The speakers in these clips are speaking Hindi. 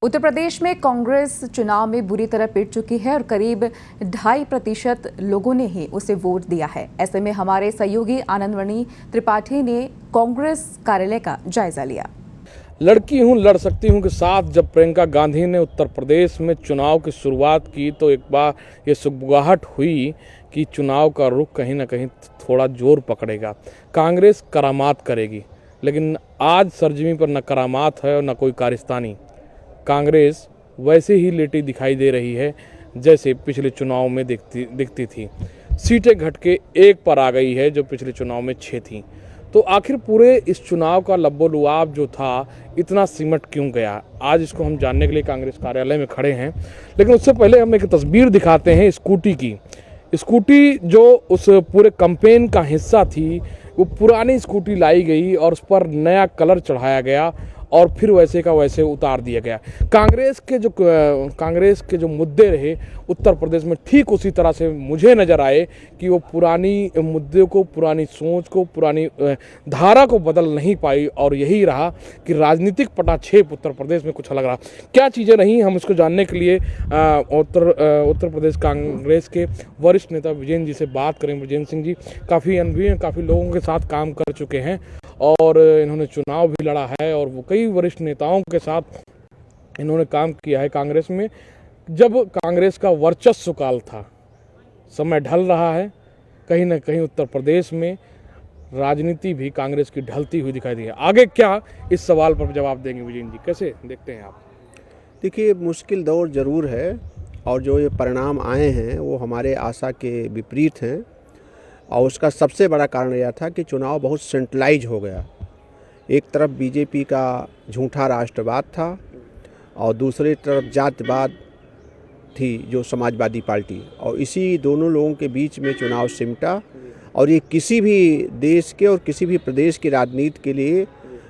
उत्तर प्रदेश में कांग्रेस चुनाव में बुरी तरह पिट चुकी है और करीब 2.5% लोगों ने ही उसे वोट दिया है। ऐसे में हमारे सहयोगी आनंदमणि त्रिपाठी ने कांग्रेस कार्यालय का जायजा लिया। लड़की हूं लड़ सकती हूं के साथ जब प्रियंका गांधी ने उत्तर प्रदेश में चुनाव की शुरुआत की तो एक बार ये सुगबुगाहट हुई कि चुनाव का रुख कहीं ना कहीं थोड़ा जोर पकड़ेगा, कांग्रेस करामात करेगी। लेकिन आज सरजमी पर न करामात है और न कोई कारिस्तानी। कांग्रेस वैसे ही लेटी दिखाई दे रही है जैसे पिछले चुनाव में दिखती थी। सीटें घट के 1 पर आ गई है जो पिछले चुनाव में 6 थी। तो आखिर पूरे इस चुनाव का लब्बो-लुआब जो था इतना सिमट क्यों गया? आज इसको हम जानने के लिए कांग्रेस कार्यालय में खड़े हैं। लेकिन उससे पहले हम एक तस्वीर दिखाते हैं स्कूटी की। स्कूटी जो उस पूरे कैंपेन का हिस्सा थी वो पुरानी स्कूटी लाई गई और उस पर नया कलर चढ़ाया गया और फिर वैसे का वैसे उतार दिया गया। कांग्रेस के जो मुद्दे रहे उत्तर प्रदेश में ठीक उसी तरह से मुझे नज़र आए कि वो पुरानी मुद्दे को, पुरानी सोच को, पुरानी धारा को बदल नहीं पाई और यही रहा कि राजनीतिक पटाक्षेप उत्तर प्रदेश में कुछ अलग रहा। क्या चीज़ें रही हम इसको जानने के लिए उत्तर प्रदेश कांग्रेस के वरिष्ठ नेता विजेंद्र जी से बात करें। विजेंद्र सिंह जी काफ़ी अनुभवी हैं, काफ़ी लोगों के साथ काम कर चुके हैं और इन्होंने चुनाव भी लड़ा है और वो कई वरिष्ठ नेताओं के साथ इन्होंने काम किया है कांग्रेस में। जब कांग्रेस का वर्चस्व काल था, समय ढल रहा है, कहीं ना कहीं उत्तर प्रदेश में राजनीति भी कांग्रेस की ढलती हुई दिखाई दी है। आगे क्या, इस सवाल पर जवाब देंगे विजेंद्र जी, कैसे देखते हैं आप? देखिए, मुश्किल दौर ज़रूर है और जो ये परिणाम आए हैं वो हमारे आशा के विपरीत हैं और उसका सबसे बड़ा कारण यह था कि चुनाव बहुत सेंट्रलाइज हो गया। एक तरफ बीजेपी का झूठा राष्ट्रवाद था और दूसरी तरफ जातिवाद थी जो समाजवादी पार्टी, और इसी दोनों लोगों के बीच में चुनाव सिमटा। और ये किसी भी देश के और किसी भी प्रदेश की राजनीति के लिए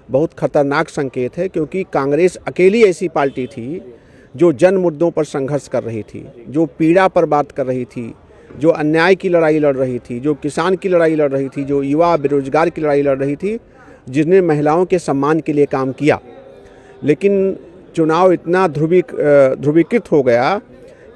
बहुत खतरनाक संकेत है, क्योंकि कांग्रेस अकेली ऐसी पार्टी थी जो जन मुद्दों पर संघर्ष कर रही थी, जो पीड़ा पर बात कर रही थी, जो अन्याय की लड़ाई लड़ रही थी, जो किसान की लड़ाई लड़ रही थी, जो युवा बेरोजगार की लड़ाई लड़ रही थी, जिसने महिलाओं के सम्मान के लिए काम किया। लेकिन चुनाव इतना ध्रुवीकृत हो गया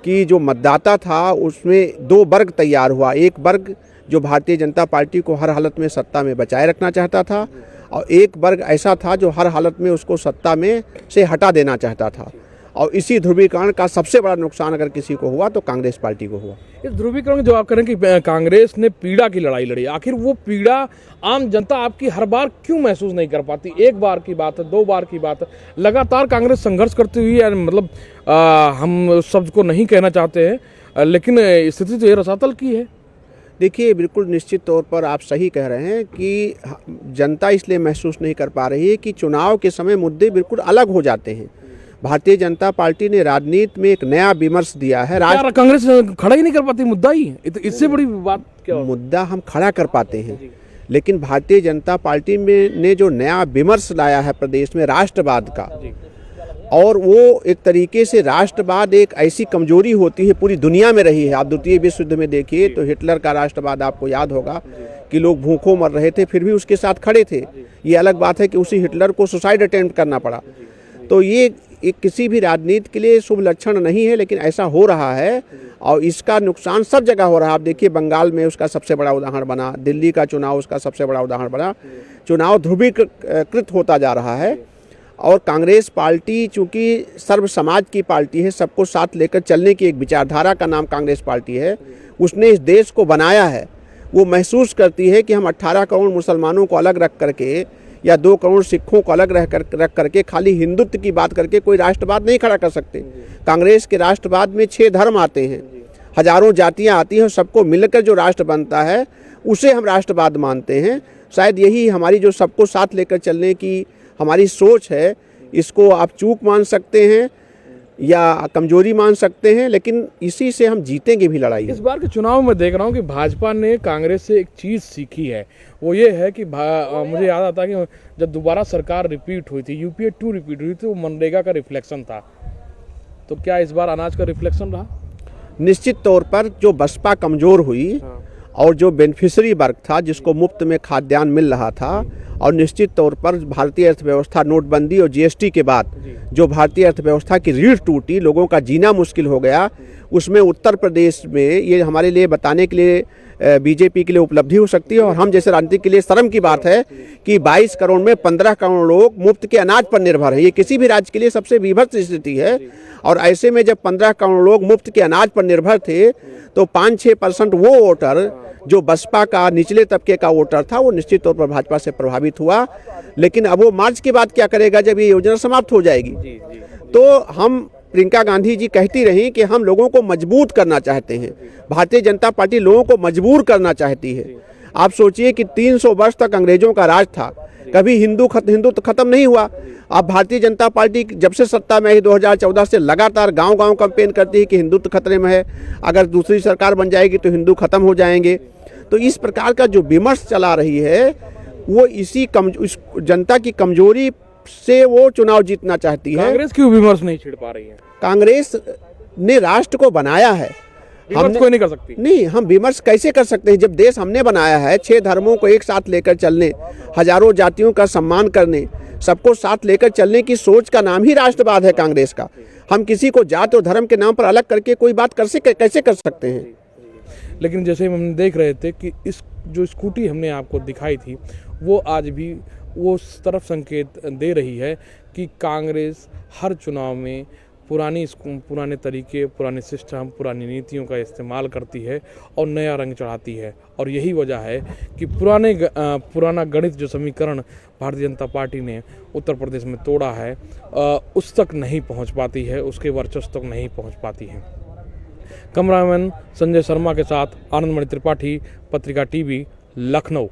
कि जो मतदाता था उसमें 2 वर्ग तैयार हुआ। एक वर्ग जो भारतीय जनता पार्टी को हर हालत में सत्ता में बचाए रखना चाहता था और एक वर्ग ऐसा था जो हर हालत में उसको सत्ता में से हटा देना चाहता था। और इसी ध्रुवीकरण का सबसे बड़ा नुकसान अगर किसी को हुआ तो कांग्रेस पार्टी को हुआ। इस ध्रुवीकरण जो आप करें कि कांग्रेस ने पीड़ा की लड़ाई लड़ी, आखिर वो पीड़ा आम जनता आपकी हर बार क्यों महसूस नहीं कर पाती? 1 बार की बात है, 2 बार की बात है, लगातार कांग्रेस संघर्ष करती हुई है। मतलब हम शब्द को नहीं कहना चाहते हैं, लेकिन स्थिति तो ये रसातल की है। देखिए, बिल्कुल निश्चित तौर पर आप सही कह रहे हैं कि जनता इसलिए महसूस नहीं कर पा रही है कि चुनाव के समय मुद्दे बिल्कुल अलग हो जाते हैं। भारतीय जनता पार्टी ने राजनीति में एक नया विमर्श दिया है। कांग्रेस खड़ा ही नहीं कर पाती मुद्दा ही, इससे बड़ी बात क्या? मुद्दा हम खड़ा कर पाते हैं, लेकिन भारतीय जनता पार्टी में ने जो नया विमर्श लाया है प्रदेश में राष्ट्रवाद का, और वो एक तरीके से राष्ट्रवाद एक ऐसी कमजोरी होती है, पूरी दुनिया में रही है। आप द्वितीय विश्व युद्ध में देखिए तो हिटलर का राष्ट्रवाद आपको याद होगा कि लोग भूखों मर रहे थे फिर भी उसके साथ खड़े थे। ये अलग बात है कि उसी हिटलर को सुसाइड अटेम्प्ट करना पड़ा। तो ये एक किसी भी राजनीति के लिए शुभ लक्षण नहीं है, लेकिन ऐसा हो रहा है और इसका नुकसान सब जगह हो रहा है। आप देखिए, बंगाल में उसका सबसे बड़ा उदाहरण बना, दिल्ली का चुनाव उसका सबसे बड़ा उदाहरण बना। चुनाव ध्रुवीकृत होता जा रहा है और कांग्रेस पार्टी चूँकि सर्व समाज की पार्टी है, सबको साथ लेकर चलने की एक विचारधारा का नाम कांग्रेस पार्टी है, उसने इस देश को बनाया है। वो महसूस करती है कि हम 18 करोड़ मुसलमानों को अलग रख करके या 2 करोड़ सिखों को अलग रख करके खाली हिंदुत्व की बात करके कोई राष्ट्रवाद नहीं खड़ा कर सकते। कांग्रेस के राष्ट्रवाद में 6 धर्म आते हैं, हजारों जातियां आती हैं, सबको मिलकर जो राष्ट्र बनता है उसे हम राष्ट्रवाद मानते हैं। शायद यही हमारी जो सबको साथ लेकर चलने की हमारी सोच है, इसको आप चूक मान सकते हैं या कमजोरी मान सकते हैं, लेकिन इसी से हम जीतेंगे भी लड़ाई। इस बार के चुनाव में देख रहा हूँ कि भाजपा ने कांग्रेस से एक चीज़ सीखी है, वो ये है कि मुझे याद आता है कि जब दोबारा सरकार रिपीट हुई थी, यूपीए 2 रिपीट हुई थी, वो मनरेगा का रिफ्लेक्शन था। तो क्या इस बार अनाज का रिफ्लेक्शन रहा? निश्चित तौर पर जो बसपा कमज़ोर हुई और जो बेनिफिशियरी वर्ग था जिसको मुफ्त में खाद्यान्न मिल रहा था और निश्चित तौर पर भारतीय अर्थव्यवस्था नोटबंदी और जीएसटी के बाद जो भारतीय अर्थव्यवस्था की रीढ़ टूटी, लोगों का जीना मुश्किल हो गया, उसमें उत्तर प्रदेश में ये हमारे लिए बताने के लिए बीजेपी के लिए उपलब्धि हो सकती है। और हम जैसे राजनीति के लिए शर्म की बात है कि 22 करोड़ में 15 करोड़ लोग मुफ्त के अनाज पर निर्भर है। ये किसी भी राज्य के लिए सबसे विभत्स स्थिति है। और ऐसे में जब 15 करोड़ लोग मुफ्त के अनाज पर निर्भर थे तो 5-6% वो वोटर जो बसपा का निचले तबके का वोटर था वो निश्चित तौर पर भाजपा से प्रभावित हुआ। लेकिन अब वो मार्च के बाद क्या करेगा जब ये योजना समाप्त हो जाएगी? तो हम प्रियंका गांधी जी कहती रही कि हम लोगों को मजबूत करना चाहते हैं, भारतीय जनता पार्टी लोगों को मजबूर करना चाहती है। आप सोचिए कि 300 वर्ष तक अंग्रेजों का राज था, कभी हिंदुत्व खत्म नहीं हुआ। अब भारतीय जनता पार्टी जब से सत्ता में आई 2014 से लगातार गांव-गांव कैंपेन करती है कि हिंदुत्व खतरे में है, अगर दूसरी सरकार बन जाएगी तो हिंदू खत्म हो जाएंगे। तो इस प्रकार का जो विमर्श चला रही है वो इसी जनता की कमजोरी से वो चुनाव जीतना चाहती है। कांग्रेस क्यों विमर्श नहीं छिड़ पा रही है? कांग्रेस ने राष्ट्र को बनाया है, हम कोई नहीं कर सकती। नहीं, हम विमर्श कैसे कर सकते हैं जब देश हमने बनाया है? 6 धर्मों को एक साथ लेकर चलने, हजारों जातियों का सम्मान करने, सबको साथ लेकर चलने की सोच का नाम ही राष्ट्रवाद है कांग्रेस का। हम किसी को जात और धर्म के नाम पर अलग करके कोई बात कैसे कर सकते हैं? लेकिन जैसे हम देख रहे थे कि इस जो स्कूटी हमने आपको दिखाई थी वो आज भी वो उस तरफ संकेत दे रही है कि कांग्रेस हर चुनाव में पुराने तरीके, पुराने सिस्टम, पुरानी नीतियों का इस्तेमाल करती है और नया रंग चढ़ाती है। और यही वजह है कि पुराना गणित जो समीकरण भारतीय जनता पार्टी ने उत्तर प्रदेश में तोड़ा है उस तक नहीं पहुंच पाती है, उसके वर्चस्व तक नहीं पहुंच पाती है। कैमरामैन संजय शर्मा के साथ आनंदमणि त्रिपाठी, पत्रिका टीवी, लखनऊ।